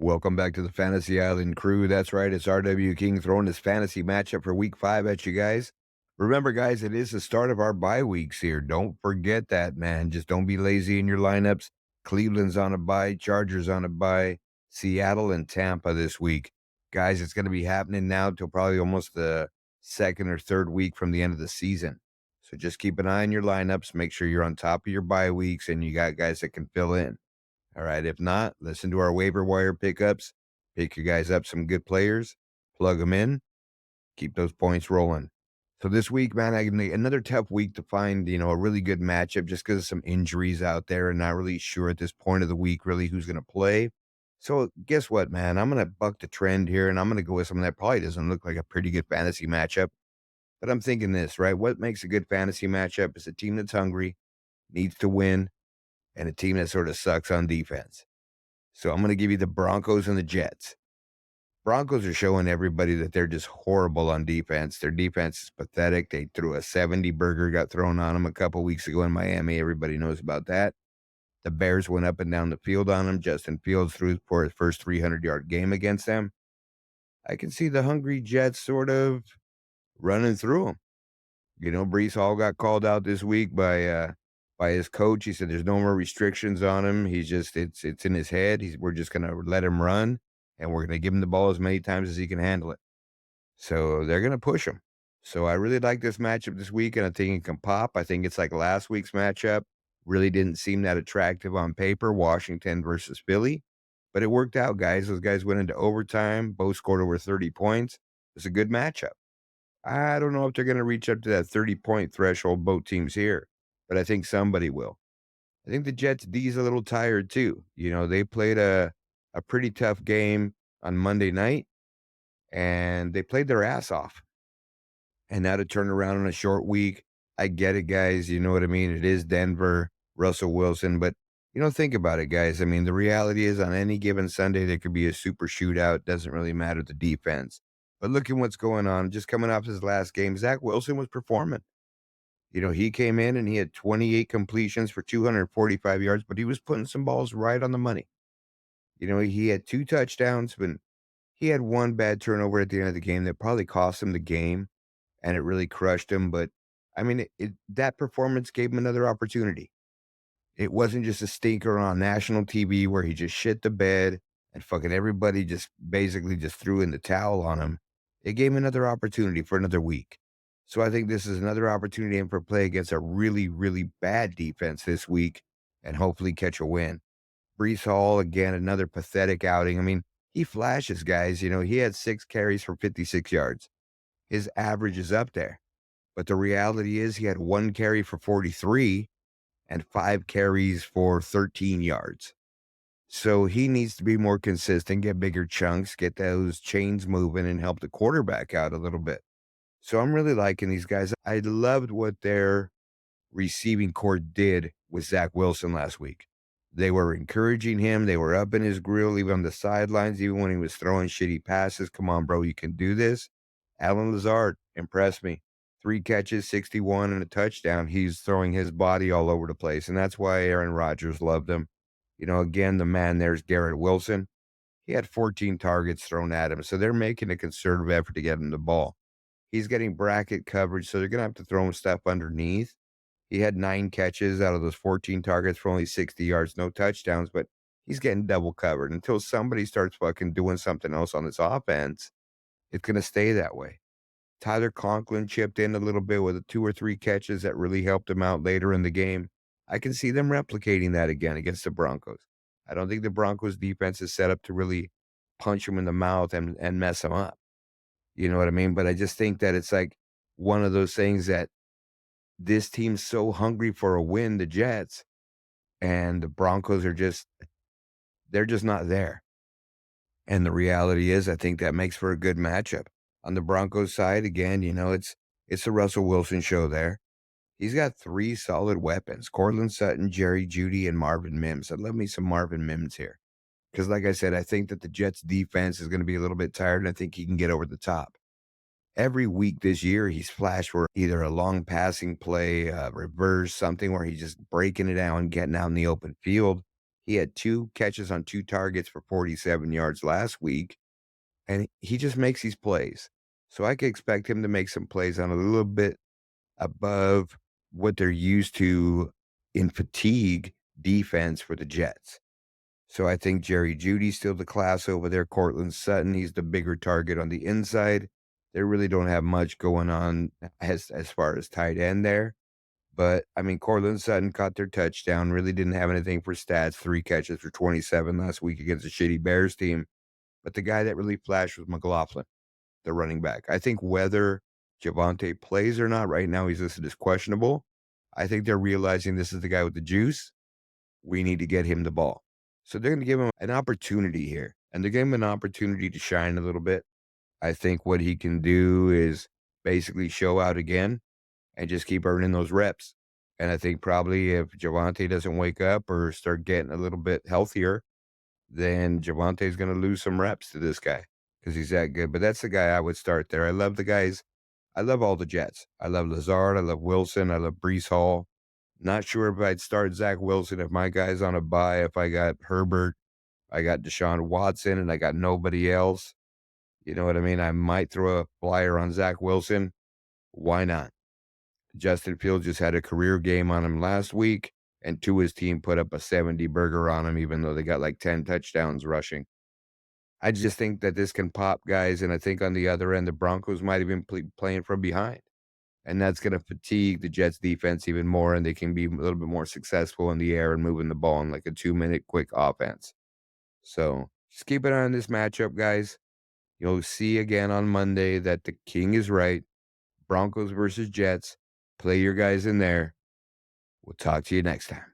Welcome back to the Fantasy Island crew. That's right, it's RW King throwing this fantasy matchup for week 5 at you guys. Remember, guys, it is the start of our bye weeks here. Don't forget that, man. Just don't be lazy in your lineups. Cleveland's on a bye, Chargers on a bye, Seattle and Tampa this week. Guys, it's going to be happening now till probably almost the second or third week from the end of the season. So just keep an eye on your lineups. Make sure you're on top of your bye weeks and you got guys that can fill in. All right. If not, listen to our waiver wire pickups. Pick your guys up some good players, plug them in, keep those points rolling. So this week, man, another tough week to find, a really good matchup just because of some injuries out there and not really sure at this point of the week really who's going to play. So guess what, man? I'm going to buck the trend here and I'm going to go with something that probably doesn't look like a pretty good fantasy matchup. But I'm thinking this, right? What makes a good fantasy matchup is a team that's hungry, needs to win, and a team that sort of sucks on defense. So I'm going to give you the Broncos and the Jets. Broncos are showing everybody that they're just horrible on defense. Their defense is pathetic. They threw a 70 burger, got thrown on them a couple weeks ago in Miami. Everybody knows about that. The Bears went up and down the field on them. Justin Fields threw for his first 300-yard game against them. I can see the hungry Jets sort of running through them. Brees Hall got called out this week by his coach. He said there's no more restrictions on him. He's just it's in his head. We're just gonna let him run, and we're gonna give him the ball as many times as he can handle it. So they're gonna push him. So I really like this matchup this week, and I think it can pop. I think it's like last week's matchup. Really didn't seem that attractive on paper, Washington versus Philly, but it worked out, guys. Those guys went into overtime. Both scored over 30 points. It's a good matchup. I don't know if they're going to reach up to that 30-point threshold, both teams here, but I think somebody will. I think the Jets D's a little tired too. They played a pretty tough game on Monday night and they played their ass off. And now to turn around in a short week, I get it, guys. You know what I mean? It is Denver, Russell Wilson, but think about it, guys. I mean, the reality is on any given Sunday, there could be a super shootout. Doesn't really matter the defense. But look at what's going on. Just coming off his last game, Zach Wilson was performing. He came in and he had 28 completions for 245 yards, but he was putting some balls right on the money. He had 2 touchdowns, but he had 1 bad turnover at the end of the game that probably cost him the game, and it really crushed him. But I mean, that performance gave him another opportunity. It wasn't just a stinker on national TV where he just shit the bed and fucking everybody just basically just threw in the towel on him. It gave him another opportunity for another week. So I think this is another opportunity for play against a really, really bad defense this week and hopefully catch a win. Brees Hall, again, another pathetic outing. I mean, he flashes, guys. He had 6 carries for 56 yards. His average is up there. But the reality is he had 1 carry for 43 and 5 carries for 13 yards. So he needs to be more consistent, get bigger chunks, get those chains moving, and help the quarterback out a little bit. So I'm really liking these guys. I loved what their receiving core did with Zach Wilson last week. They were encouraging him. They were up in his grill, even on the sidelines, even when he was throwing shitty passes. Come on, bro, you can do this. Alan Lazard impressed me. 3 catches, 61, and a touchdown. He's throwing his body all over the place, and that's why Aaron Rodgers loved him. Again, the man there's Garrett Wilson. He had 14 targets thrown at him, so they're making a concerted effort to get him the ball. He's getting bracket coverage, so they're going to have to throw him stuff underneath. He had 9 catches out of those 14 targets for only 60 yards, no touchdowns, but he's getting double covered. Until somebody starts fucking doing something else on this offense, it's going to stay that way. Tyler Conklin chipped in a little bit with 2 or 3 catches that really helped him out later in the game. I can see them replicating that again against the Broncos. I don't think the Broncos defense is set up to really punch him in the mouth and mess him up. You know what I mean? But I just think that it's like one of those things that this team's so hungry for a win, the Jets, and the Broncos they're just not there. And the reality is, I think that makes for a good matchup. On the Broncos side, again, it's the Russell Wilson show there. He's got 3 solid weapons: Cortland Sutton, Jerry Jeudy, and Marvin Mims. I love me some Marvin Mims here. Because like I said, I think that the Jets defense is going to be a little bit tired, and I think he can get over the top. Every week this year, he's flashed for either a long passing play, reverse, something where he's just breaking it down, getting out in the open field. He had 2 catches on 2 targets for 47 yards last week, and he just makes these plays. So I could expect him to make some plays on a little bit above what they're used to in fatigue defense for the Jets. So I think Jerry Judy's still the class over there. Cortland Sutton, he's the bigger target on the inside. They really don't have much going on as far as tight end there. But I mean, Cortland Sutton caught their touchdown, really didn't have anything for stats, 3 catches for 27 last week against a shitty Bears team. But the guy that really flashed was McLaughlin, the running back. I think whether Javonte plays or not, right now he's listed as questionable. I think they're realizing this is the guy with the juice. We need to get him the ball. So they're going to give him an opportunity here, and they're giving him an opportunity to shine a little bit. I think what he can do is basically show out again and just keep earning those reps. And I think probably if Javonte doesn't wake up or start getting a little bit healthier, then Javante's going to lose some reps to this guy because he's that good. But that's the guy I would start there. I love the guys. I love all the Jets. I love Lazard. I love Wilson. I love Brees Hall. Not sure if I'd start Zach Wilson if my guy's on a bye, if I got Herbert, I got Deshaun Watson, and I got nobody else. You know what I mean? I might throw a flyer on Zach Wilson. Why not? Justin Fields just had a career game on him last week, and Tua's team put up a 70 burger on him, even though they got like 10 touchdowns rushing. I just think that this can pop guys, and I think on the other end, the Broncos might have been playing from behind. And that's going to fatigue the Jets defense even more, and they can be a little bit more successful in the air and moving the ball in like a 2-minute quick offense. So just keep an eye on this matchup, guys. You'll see again on Monday that the king is right. Broncos versus Jets. Play your guys in there. We'll talk to you next time.